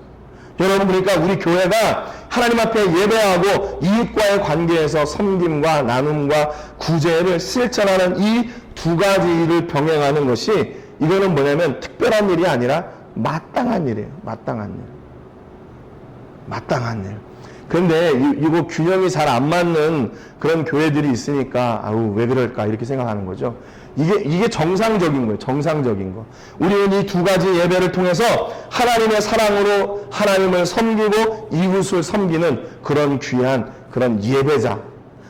여러분, 그러니까 우리 교회가 하나님 앞에 예배하고 이웃과의 관계에서 섬김과 나눔과 구제를 실천하는 이 두 가지를 병행하는 것이, 이거는 뭐냐면 특별한 일이 아니라 마땅한 일이에요. 마땅한 일. 마땅한 일. 그런데 이거 균형이 잘 안 맞는 그런 교회들이 있으니까 아우 왜 그럴까 이렇게 생각하는 거죠. 이게 정상적인 거예요. 정상적인 거. 우리는 이 두 가지 예배를 통해서 하나님의 사랑으로 하나님을 섬기고 이웃을 섬기는 그런 귀한 그런 예배자,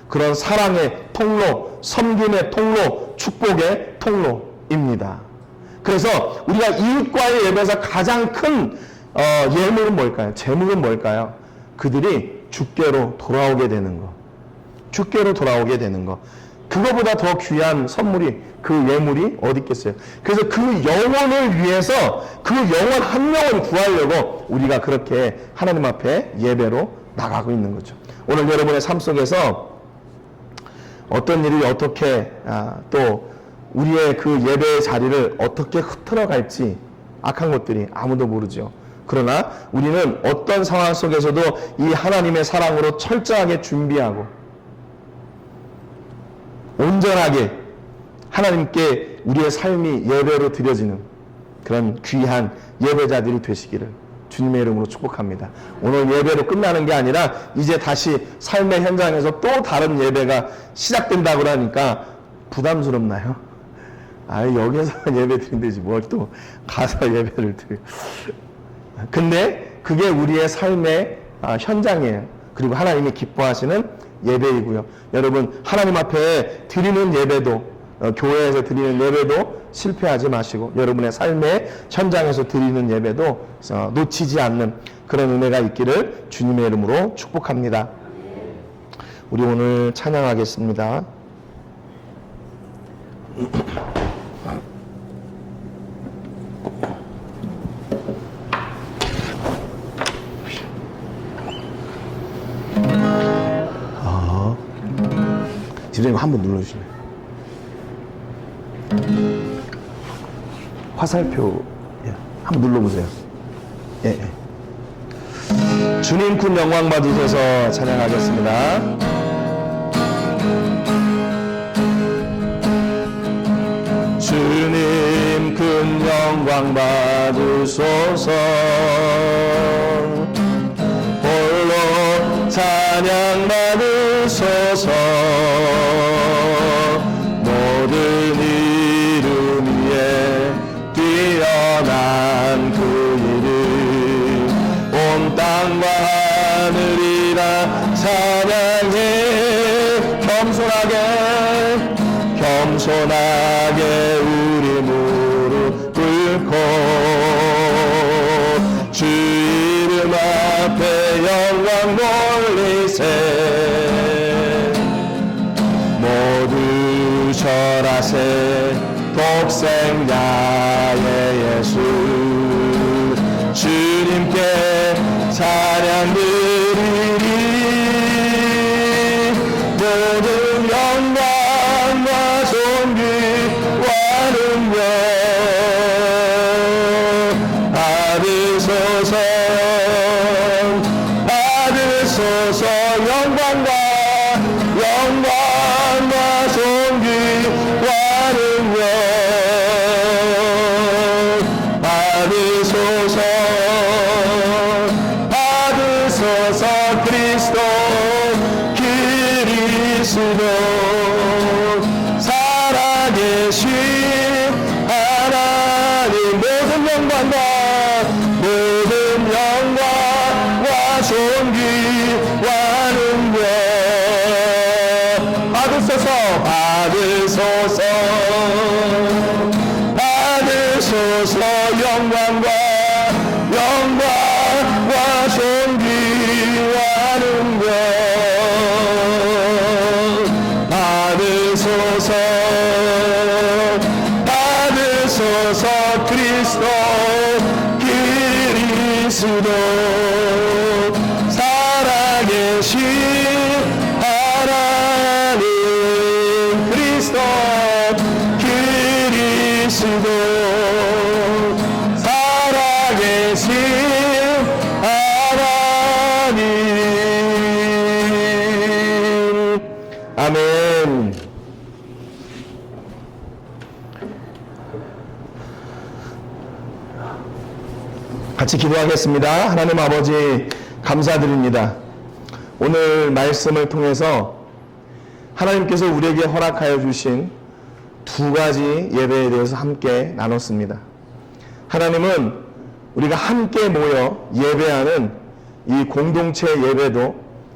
그런 사랑의 통로, 섬김의 통로, 축복의 통로입니다. 그래서 우리가 이웃과의 예배에서 가장 큰 예물은 뭘까요? 제물은 뭘까요? 그들이 주께로 돌아오게 되는 거. 주께로 돌아오게 되는 거. 그거보다 더 귀한 선물이, 그 예물이 어디 있겠어요? 그래서 그 영혼을 위해서, 그 영혼 한 명을 구하려고 우리가 그렇게 하나님 앞에 예배로 나가고 있는 거죠. 오늘 여러분의 삶 속에서 어떤 일이 어떻게 또 우리의 그 예배의 자리를 어떻게 흐트러갈지 악한 것들이 아무도 모르죠. 그러나 우리는 어떤 상황 속에서도 이 하나님의 사랑으로 철저하게 준비하고 온전하게 하나님께 우리의 삶이 예배로 드려지는 그런 귀한 예배자들이 되시기를 주님의 이름으로 축복합니다. 오늘 예배로 끝나는 게 아니라 이제 다시 삶의 현장에서 또 다른 예배가 시작된다고 그러니까 부담스럽나요? 여기에서만 예배 드린다지 뭘 또 가서 예배를 드려. 근데 그게 우리의 삶의 현장이에요. 그리고 하나님이 기뻐하시는 예배이고요. 여러분, 하나님 앞에 드리는 예배도, 교회에서 드리는 예배도 실패하지 마시고 여러분의 삶의 현장에서 드리는 예배도 놓치지 않는 그런 은혜가 있기를 주님의 이름으로 축복합니다. 우리 오늘 찬양하겠습니다. 집사님 한번 눌러주시면. 화살표 한번 눌러보세요. 예. 주님 큰 영광 받으셔서 찬양하겠습니다. 주님 큰 영광 받으소서. 홀로 찬양 받으소서. 모든 이름 위에 뛰어난 그 이름, 온 땅과 하늘이라 찬양해. 겸손하게 우리 무릎 꿇고 주 이름 앞에 영광 돌리세. 모두 절하세. 독생자의 예수 주님께 찬양 드리리. 모든 영광과 존귀와 능력 받으소서. 받으소서. 영광과 존귀와 능력 받으소서. 받으소서. 그리스도 그리스도 살아계신 하나님 모든 영광과 존귀와 능력 받으소서 영광과 존귀와 능력 받으소서 그리스도 살아계신 하나님 그리스도 살아계신 하나님. 아멘. 같이 기도하겠습니다. 하나님 아버지 감사드립니다. 오늘 말씀을 통해서 하나님께서 우리에게 허락하여 주신 두 가지 예배에 대해서 함께 나눴습니다. 하나님은 우리가 함께 모여 예배하는 이 공동체 예배도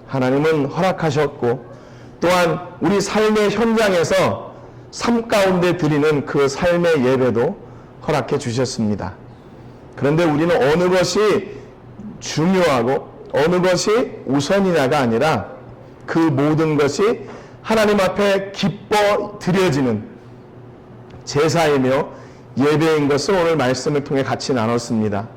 하나님은 허락하셨고, 또한 우리 삶의 현장에서 삶 가운데 드리는 그 삶의 예배도 허락해 주셨습니다. 그런데 우리는 어느 것이 중요하고 어느 것이 우선이냐가 아니라 그 모든 것이 하나님 앞에 기뻐 드려지는 제사이며 예배인 것을 오늘 말씀을 통해 같이 나눴습니다.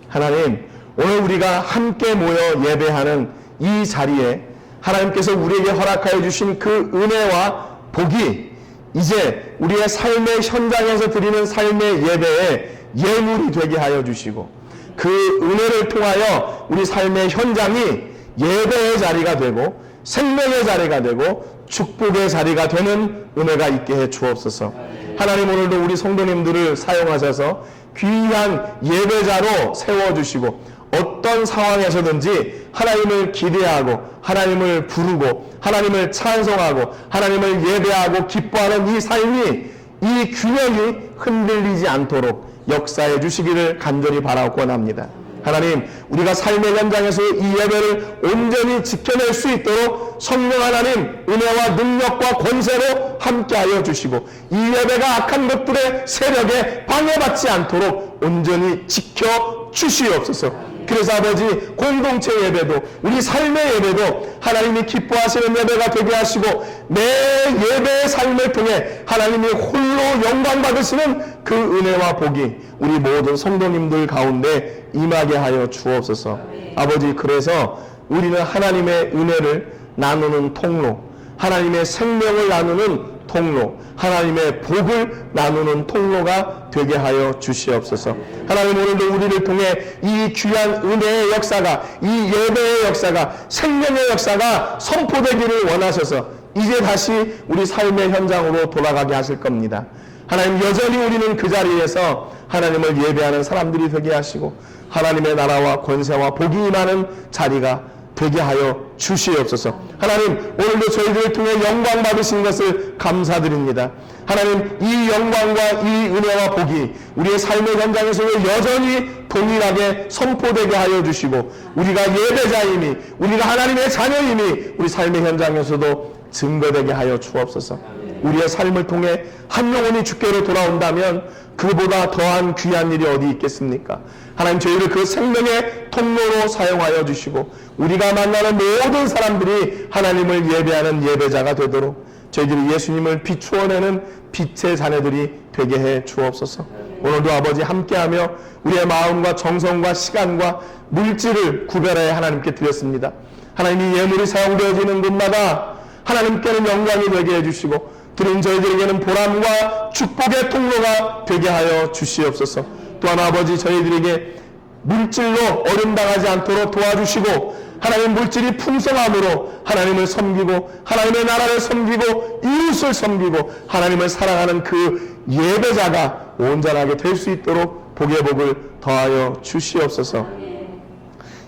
하나님, 오늘 우리가 함께 모여 예배하는 이 자리에 하나님께서 우리에게 허락하여 주신 그 은혜와 복이 이제 우리의 삶의 현장에서 드리는 삶의 예배에 예물이 되게 하여 주시고, 그 은혜를 통하여 우리 삶의 현장이 예배의 자리가 되고 생명의 자리가 되고 축복의 자리가 되는 은혜가 있게 해 주옵소서. 하나님, 오늘도 우리 성도님들을 사용하셔서 귀한 예배자로 세워주시고, 어떤 상황에서든지 하나님을 기대하고 하나님을 부르고 하나님을 찬송하고 하나님을 예배하고 기뻐하는 이 삶이, 이 균형이 흔들리지 않도록 역사해 주시기를 간절히 바라고 원합니다. 하나님, 우리가 삶의 현장에서 이 예배를 온전히 지켜낼 수 있도록 성령 하나님 은혜와 능력과 권세로 함께하여 주시고, 이 예배가 악한 것들의 세력에 방해받지 않도록 온전히 지켜 주시옵소서. 그래서 아버지, 공동체 예배도 우리 삶의 예배도 하나님이 기뻐하시는 예배가 되게 하시고, 내 예배의 삶을 통해 하나님이 홀로 영광 받으시는 그 은혜와 복이 우리 모든 성도님들 가운데 임하게 하여 주옵소서. 아버지, 그래서 우리는 하나님의 은혜를 나누는 통로, 하나님의 생명을 나누는 통로, 하나님의 복을 나누는 통로가 되게 하여 주시옵소서. 하나님, 오늘도 우리를 통해 이 귀한 은혜의 역사가, 이 예배의 역사가, 생명의 역사가 선포되기를 원하셔서 이제 다시 우리 삶의 현장으로 돌아가게 하실 겁니다. 하나님, 여전히 우리는 그 자리에서 하나님을 예배하는 사람들이 되게 하시고 하나님의 나라와 권세와 복이 임하는 자리가 되게 하여 주시옵소서. 하나님, 오늘도 저희들을 통해 영광 받으신 것을 감사드립니다. 하나님, 이 영광과 이 은혜와 복이 우리의 삶의 현장에서 여전히 동일하게 선포되게 하여 주시고, 우리가 예배자임이, 우리가 하나님의 자녀임이 우리 삶의 현장에서도 증거되게 하여 주옵소서. 우리의 삶을 통해 한 영혼이 주께로 돌아온다면 그보다 더한 귀한 일이 어디 있겠습니까? 하나님, 저희를 그 생명의 통로로 사용하여 주시고, 우리가 만나는 모든 사람들이 하나님을 예배하는 예배자가 되도록 저희들이 예수님을 비추어내는 빛의 자녀들이 되게 해 주옵소서. 오늘도 아버지, 함께하며 우리의 마음과 정성과 시간과 물질을 구별하여 하나님께 드렸습니다. 하나님이 예물이 사용되어지는 곳마다 하나님께는 영광이 되게 해주시고, 드린 저희들에게는 보람과 축복의 통로가 되게 하여 주시옵소서. 또한 아버지, 저희들에게 물질로 어려움당하지 않도록 도와주시고, 하나님 물질이 풍성함으로 하나님을 섬기고 하나님의 나라를 섬기고 이웃을 섬기고 하나님을 사랑하는 그 예배자가 온전하게 될 수 있도록 복의 복을 더하여 주시옵소서.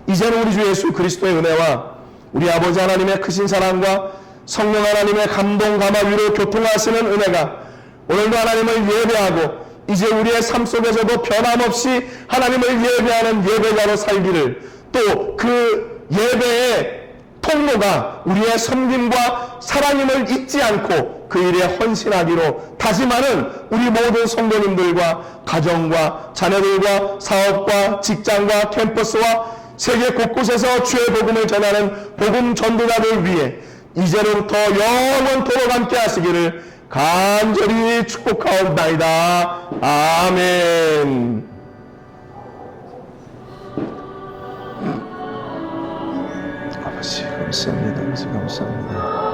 이제는 우리 주 예수 그리스도의 은혜와 우리 아버지 하나님의 크신 사랑과 성령 하나님의 감동, 감화, 위로, 교통하시는 은혜가 오늘도 하나님을 예배하고 이제 우리의 삶 속에서도 변함없이 하나님을 예배하는 예배자로 살기를, 또 그 예배의 통로가 우리의 섬김과 사랑임을 잊지 않고 그 일에 헌신하기로 다짐하는 우리 모든 성도님들과 가정과 자녀들과 사업과 직장과 캠퍼스와 세계 곳곳에서 주의 복음을 전하는 복음 전도자를 위해 이제로부터 영원토록 함께 하시기를 간절히 축복하옵나이다. 아멘. 아버지 감사합니다. 아버지 감사합니다.